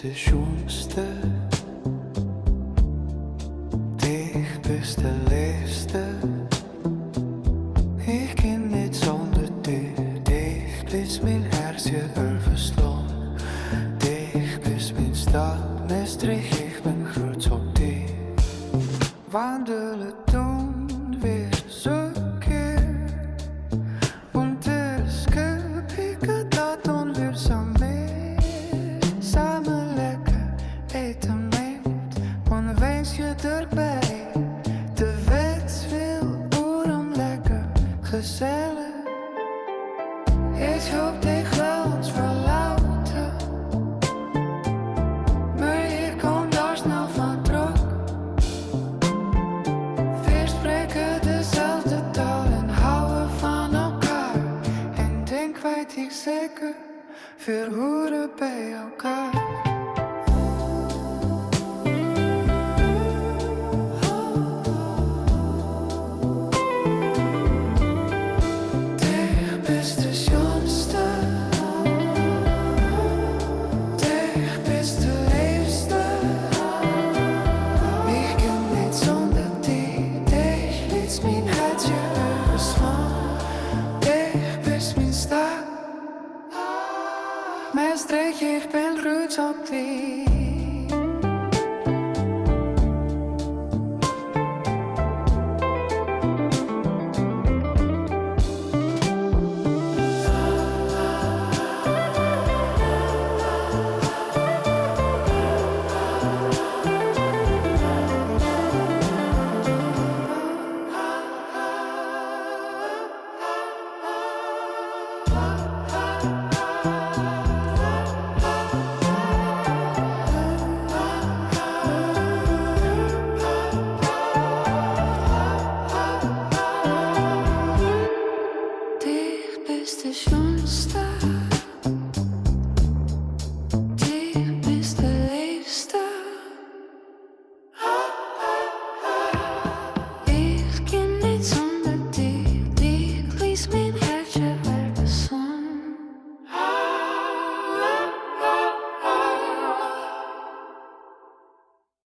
de schoonste, dich bist de leefste. Ik kan niet zonder dich, dich bist mijn hertje overslaan. Dich bist mijn stad, Maastricht, ik ben groot op dich. Wandelen doen weer zo keer, und es gepikken dat dan weer samen lekker eten neemt, und wens je erbij. De wet wil boeren lekker gezellig. Ik hoop dich wel ons verlaten, maar ik kom daar snel van terug. We spreken dezelfde taal en houden van elkaar. En denk weet ik zeker, we horen bij elkaar. Dich bist de schoonste, dich bist de leefste. Ik kan niet zonder dich, dich bist mijn hartje overslaan. Dich bist mijn stad, Maastricht, ik ben roots op dich.